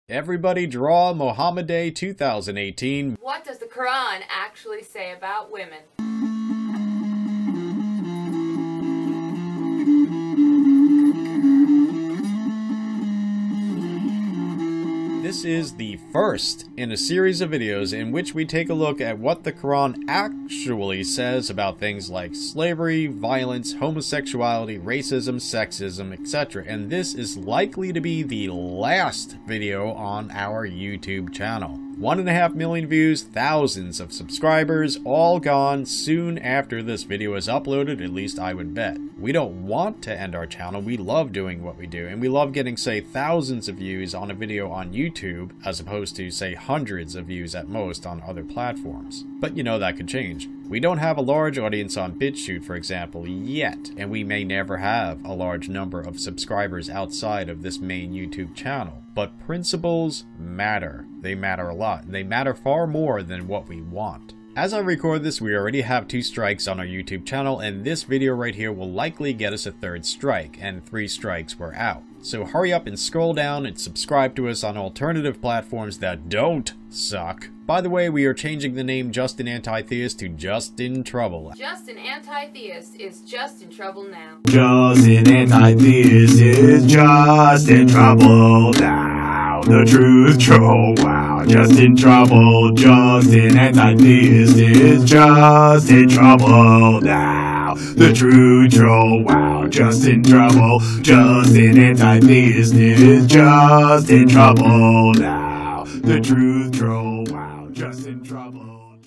Everybody draw Mohammad Day 2018. What does the Quran actually say about women? This is the first in a series of videos in which we take a look at what the Quran actually says about things like slavery, violence, homosexuality, racism, sexism, etc. And this is likely to be the last video on our YouTube channel. 1.5 million views, thousands of subscribers, all gone soon after this video is uploaded, at least I would bet. We don't want to end our channel, we love doing what we do, and we love getting, say, thousands of views on a video on YouTube, as opposed to, say, hundreds of views at most on other platforms. But you know that could change. We don't have a large audience on Bitchute, for example, yet, and we may never have a large number of subscribers outside of this main YouTube channel. But principles matter. They matter a lot, and they matter far more than what we want. As I record this, we already have 2 strikes on our YouTube channel, and this video right here will likely get us a 3rd strike, and 3 strikes were out. So hurry up and scroll down and subscribe to us on alternative platforms that don't suck. By the way, we are changing the name Justin Anti-Theist to Just in Trouble. Justin Anti-Theist is just in trouble now. Justin Anti-Theist is just in trouble now. The truth troll, wow, just in trouble. Justin Anti-Theist is just in trouble now. The true troll, wow, just in trouble. Justin Anti-Theist is just in trouble now. The truth troll, wow, just in trouble.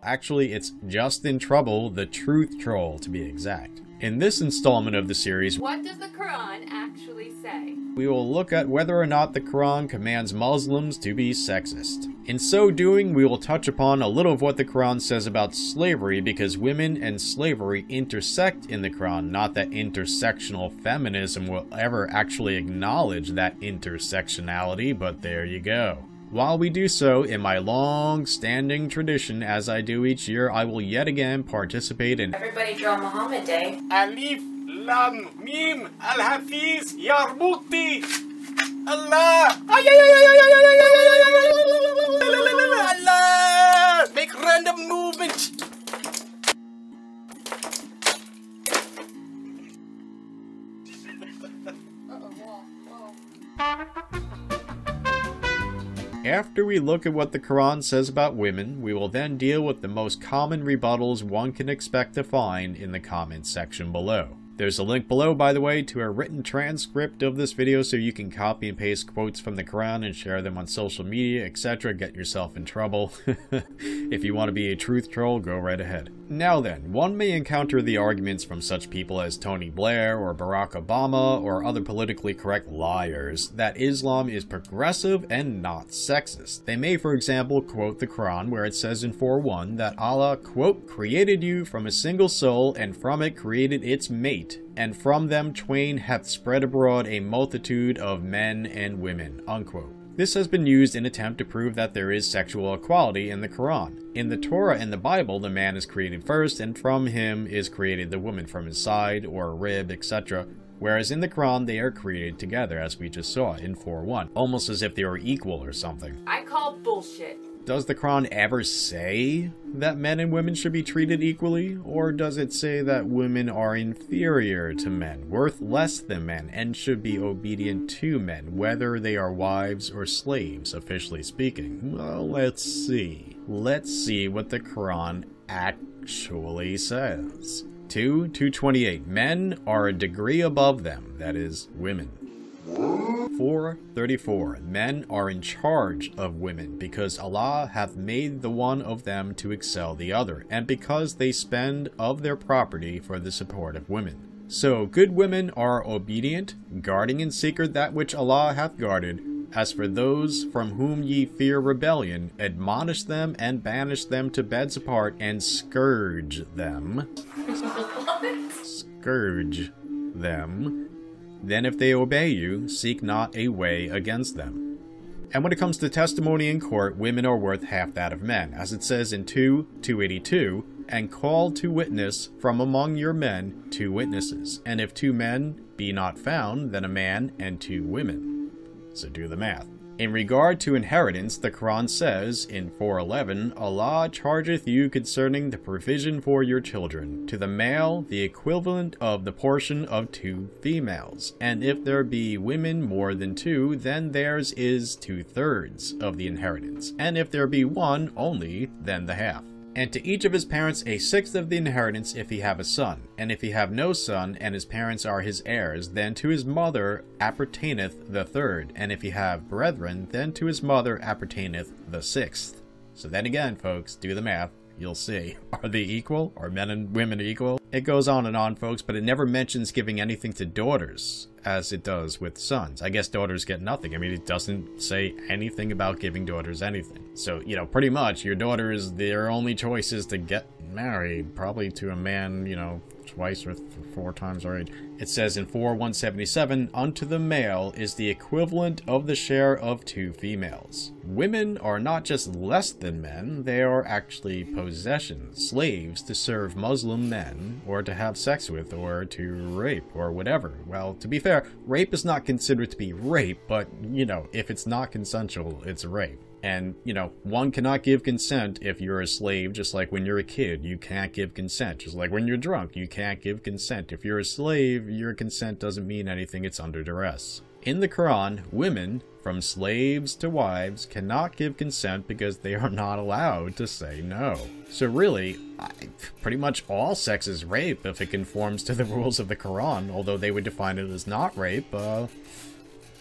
Actually, it's Just in Trouble, the Truth Troll, to be exact. In this installment of the series, what does the Quran actually say? We will look at whether or not the Quran commands Muslims to be sexist. In so doing, we will touch upon a little of what the Quran says about slavery, because women and slavery intersect in the Quran, not that intersectional feminism will ever actually acknowledge that intersectionality, but there you go. While we do so, in my long-standing tradition, as I do each year, I will yet again participate in Everybody Draw Mohammad Day. Alif, Lam, Mim, Al-Hafiz, Yarmuti, Allah, Allah, make random movements. After we look at what the Quran says about women, we will then deal with the most common rebuttals one can expect to find in the comments section below. There's a link below, by the way, to a written transcript of this video so you can copy and paste quotes from the Quran and share them on social media, etc. Get yourself in trouble. If you want to be a truth troll, go right ahead. Now then, one may encounter the arguments from such people as Tony Blair or Barack Obama or other politically correct liars that Islam is progressive and not sexist. They may, for example, quote the Quran where it says in 4:1 that Allah, quote, created you from a single soul and from it created its mate, and from them twain hath spread abroad a multitude of men and women, unquote. This has been used in attempt to prove that there is sexual equality in the Quran. In the Torah and the Bible, the man is created first, and from him is created the woman from his side, or rib, etc. Whereas in the Quran, they are created together, as we just saw in 4:1, almost as if they were equal or something. I call bullshit. Does the Quran ever say that men and women should be treated equally? Or does it say that women are inferior to men, worth less than men, and should be obedient to men, whether they are wives or slaves, officially speaking? Well, let's see. Let's see what the Quran actually says. 2:228. Men are a degree above them, that is, women. 4:34. Men are in charge of women, because Allah hath made the one of them to excel the other, and because they spend of their property for the support of women. So good women are obedient, guarding in secret that which Allah hath guarded. As for those from whom ye fear rebellion, admonish them and banish them to beds apart and scourge them. Scourge them. Then if they obey you, seek not a way against them. And when it comes to testimony in court, women are worth half that of men, as it says in 2:282, and call to witness from among your men 2 witnesses. And if 2 men be not found, then a man and 2 women. So do the math. In regard to inheritance, the Quran says, in 4:11, Allah chargeth you concerning the provision for your children, to the male the equivalent of the portion of 2 females, and if there be women more than 2, then theirs is 2/3 of the inheritance, and if there be one only, then the half. And to each of his parents 1/6 of the inheritance if he have a son. And if he have no son, and his parents are his heirs, then to his mother appertaineth the 1/3. And if he have brethren, then to his mother appertaineth the 1/6. So then again, folks, do the math. You'll see. Are they equal? Are men and women equal? It goes on, folks, but it never mentions giving anything to daughters, as it does with sons. I guess daughters get nothing. I mean, it doesn't say anything about giving daughters anything. So, you know, pretty much, your daughters, their only choice is to get married, probably to a man, you know, twice or 4 times already. It says in 4:177, unto the male is the equivalent of the share of 2 females. Women are not just less than men, they are actually possessions, slaves to serve Muslim men, or to have sex with, or to rape, or whatever. Well, to be fair, rape is not considered to be rape, but, you know, if it's not consensual, it's rape. And, you know, one cannot give consent if you're a slave, just like when you're a kid, you can't give consent. Just like when you're drunk, you can't give consent. If you're a slave, your consent doesn't mean anything, it's under duress. In the Quran, women, from slaves to wives, cannot give consent because they are not allowed to say no. So really, pretty much all sex is rape if it conforms to the rules of the Quran, although they would define it as not rape,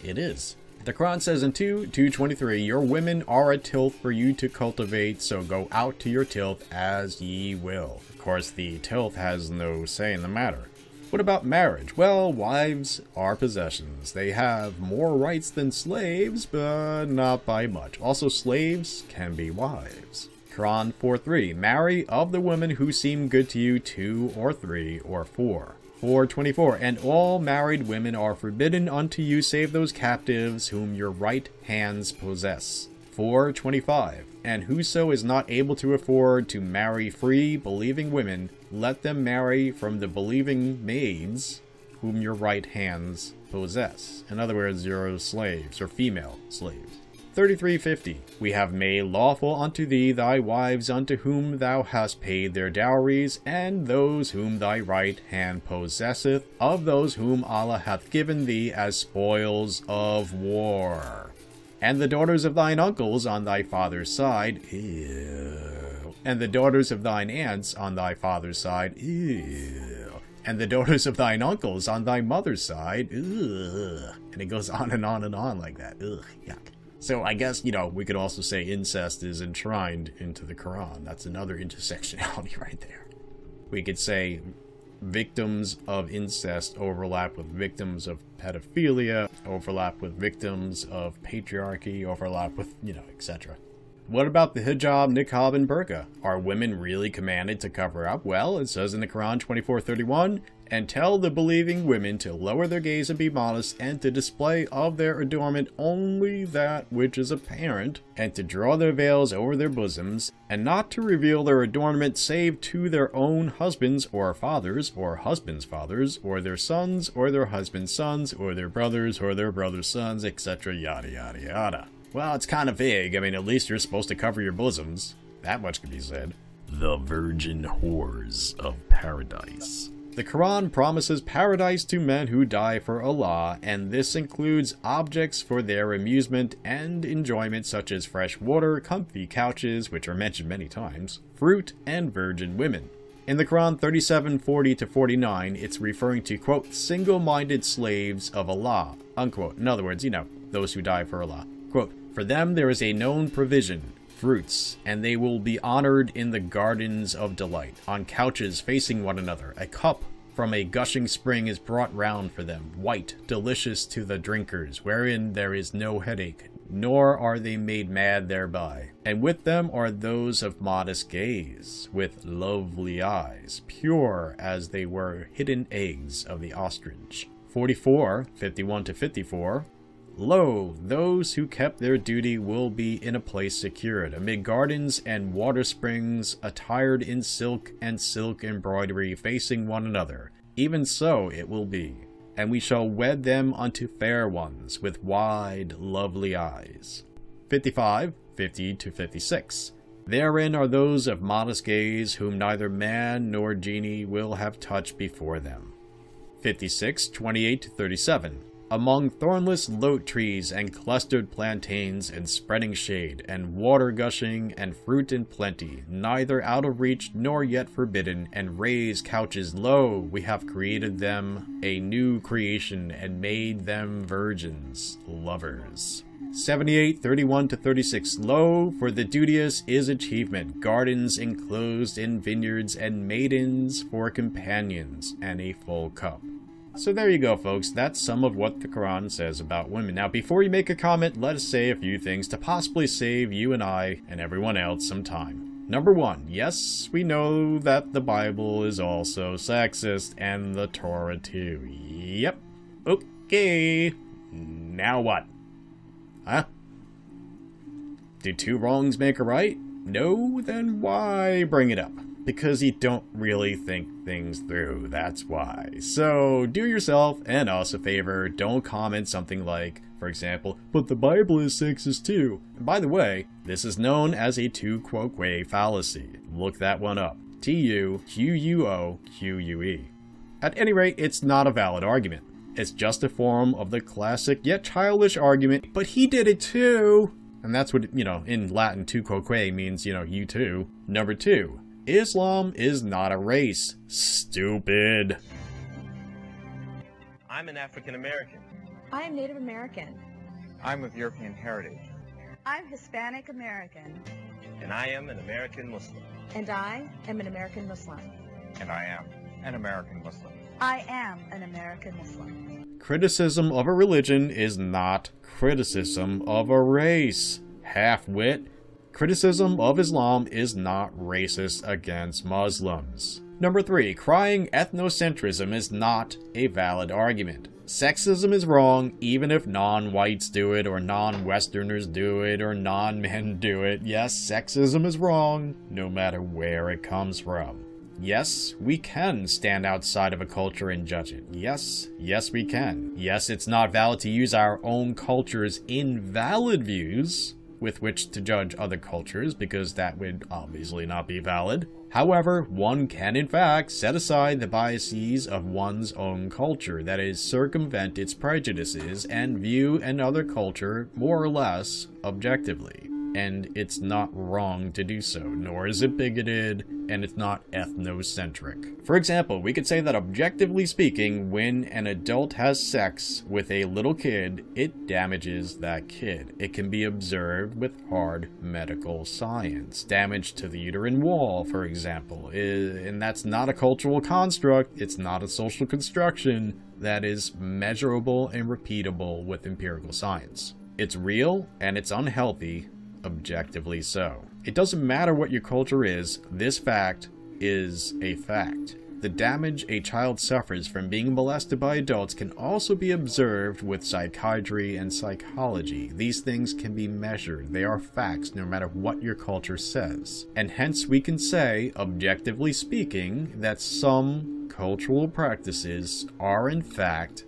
it is. The Quran says in 2:23, your women are a tilth for you to cultivate, so go out to your tilth as ye will. Of course, the tilth has no say in the matter. What about marriage? Well, wives are possessions. They have more rights than slaves, but not by much. Also, slaves can be wives. Quran 4:3, marry of the women who seem good to you 2 or 3 or 4. 4:24, and all married women are forbidden unto you save those captives whom your right hands possess. 4:25, and whoso is not able to afford to marry free believing women, let them marry from the believing maids whom your right hands possess. In other words, your slaves or female slaves. 33:50, we have made lawful unto thee thy wives unto whom thou hast paid their dowries, and those whom thy right hand possesseth, of those whom Allah hath given thee as spoils of war. And the daughters of thine uncles on thy father's side, and the daughters of thine aunts on thy father's side, and the daughters of thine uncles on thy mother's side, and it goes on and on and on like that. Yuck. So I guess, you know, we could also say incest is enshrined into the Quran. That's another intersectionality right there. We could say victims of incest overlap with victims of pedophilia, overlap with victims of patriarchy, overlap with, you know, etc. What about the hijab, niqab, and burqa? Are women really commanded to cover up? Well, it says in the Quran 24:31, and tell the believing women to lower their gaze and be modest, and to display of their adornment only that which is apparent, and to draw their veils over their bosoms, and not to reveal their adornment save to their own husbands or fathers, or husbands' fathers, or their sons, or their husbands' sons, or their brothers, or their brothers' sons, etc. yada yada yada. Well, it's kind of vague. I mean, at least you're supposed to cover your bosoms. That much can be said. The virgin whores of paradise. The Quran promises paradise to men who die for Allah, and this includes objects for their amusement and enjoyment such as fresh water, comfy couches, which are mentioned many times, fruit, and virgin women. In the Quran 37:40-49, it's referring to, quote, single-minded slaves of Allah, unquote. In other words, you know, those who die for Allah. Quote, for them there is a known provision, fruits, and they will be honored in the gardens of delight, on couches facing one another. A cup from a gushing spring is brought round for them, white, delicious to the drinkers, wherein there is no headache, nor are they made mad thereby. And with them are those of modest gaze, with lovely eyes, pure as they were hidden eggs of the ostrich. 44:51-54. Lo, those who kept their duty will be in a place secured, amid gardens and water springs, attired in silk and silk embroidery, facing one another. Even so it will be. and we shall wed them unto fair ones with wide, lovely eyes. 55, 50 to 56. Therein are those of modest gaze, whom neither man nor genie will have touched before them. 56, 28 to 37. Among thornless lote trees and clustered plantains and spreading shade, and water gushing, and fruit in plenty, neither out of reach nor yet forbidden, and raised couches, lo, we have created them a new creation, and made them virgins, lovers. 78, 31 to 36. Lo, for the duteous is achievement, gardens enclosed in vineyards, and maidens for companions, and a full cup. So there you go, folks. That's some of what the Quran says about women. Now, before you make a comment, let us say a few things to possibly save you and I and everyone else some time. Number 1, yes, we know that the Bible is also sexist, and the Torah too. Yep. Okay. Now what? Huh? Did 2 wrongs make a right? No? Then why bring it up? Because you don't really think things through, that's why. So, do yourself and us a favor, don't comment something like, for example, but the Bible is sexist too. And by the way, this is known as a tu quoque fallacy. Look that one up. T-U-Q-U-O-Q-U-E. At any rate, it's not a valid argument. It's just a form of the classic yet childish argument, but he did it too. And that's what, in Latin, tu quoque means, you too. Number 2. Islam is not a race. Stupid. I'm an African American. I am Native American. I'm of European heritage. I'm Hispanic American. And I am an American Muslim. And I am an American Muslim. And I am an American Muslim. I am an American Muslim. Criticism of a religion is not criticism of a race. Half-wit. Criticism of Islam is not racist against Muslims. Number 3, crying ethnocentrism is not a valid argument. Sexism is wrong even if non-whites do it, or non-Westerners do it, or non-men do it. Yes, sexism is wrong, no matter where it comes from. Yes, we can stand outside of a culture and judge it. Yes, we can. Yes, it's not valid to use our own culture's invalid views with which to judge other cultures, because that would obviously not be valid. However, one can in fact set aside the biases of one's own culture, that is, circumvent its prejudices, and view another culture more or less objectively. And it's not wrong to do so, nor is it bigoted, and it's not ethnocentric. For example, we could say that objectively speaking, when an adult has sex with a little kid, it damages that kid. It can be observed with hard medical science. Damage to the uterine wall, for example, and that's not a cultural construct, it's not a social construction, that is measurable and repeatable with empirical science. It's real, and it's unhealthy, objectively so. It doesn't matter what your culture is, this fact is a fact. The damage a child suffers from being molested by adults can also be observed with psychiatry and psychology. These things can be measured. They are facts no matter what your culture says. And hence we can say, objectively speaking, that some cultural practices are in fact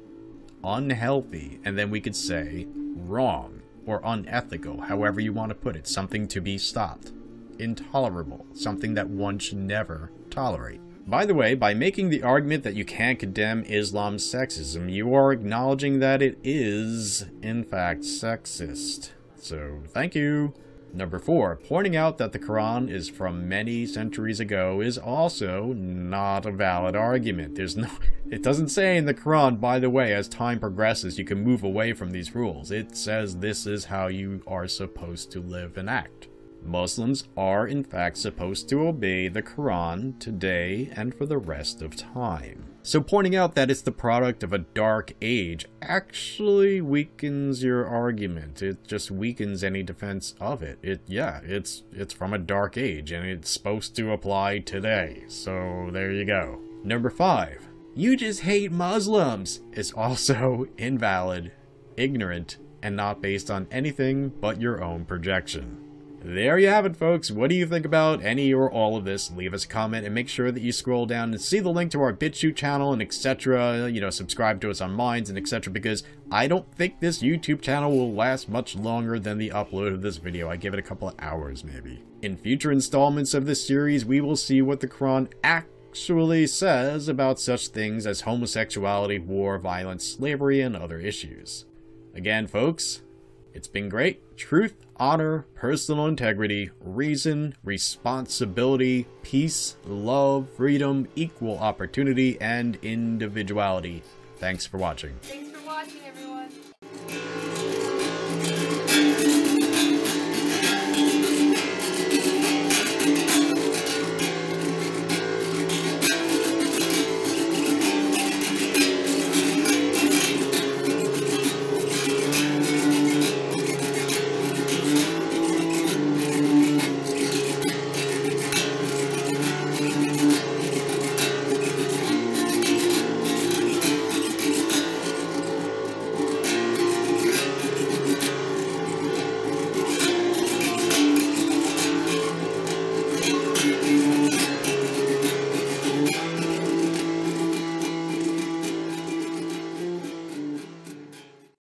unhealthy, and then we could say wrong or unethical, however you want to put it, something to be stopped, intolerable, something that one should never tolerate. By the way, by making the argument that you can't condemn Islam's sexism, you are acknowledging that it is, in fact, sexist. So, thank you. Number 4, pointing out that the Quran is from many centuries ago is also not a valid argument. It doesn't say in the Quran, by the way, as time progresses, you can move away from these rules. It says this is how you are supposed to live and act. Muslims are, in fact, supposed to obey the Quran today and for the rest of time. So pointing out that it's the product of a dark age actually weakens your argument. It just weakens any defense of it. It's from a dark age, and it's supposed to apply today. So there you go. Number 5, you just hate Muslims is also invalid, ignorant, and not based on anything but your own projection. there you have it, folks. What do you think about any or all of this? Leave us a comment and make sure that you scroll down and see the link to our Bitchute channel and etc. You know, subscribe to us on Minds and etc. because I don't think this YouTube channel will last much longer than the upload of this video. I give it a couple of hours maybe. In future installments of this series, we will see what the Quran actually says about such things as homosexuality, war, violence, slavery, and other issues. Again, folks, it's been great. Truth, honor, personal integrity, reason, responsibility, peace, love, freedom, equal opportunity, and individuality. Thanks for watching.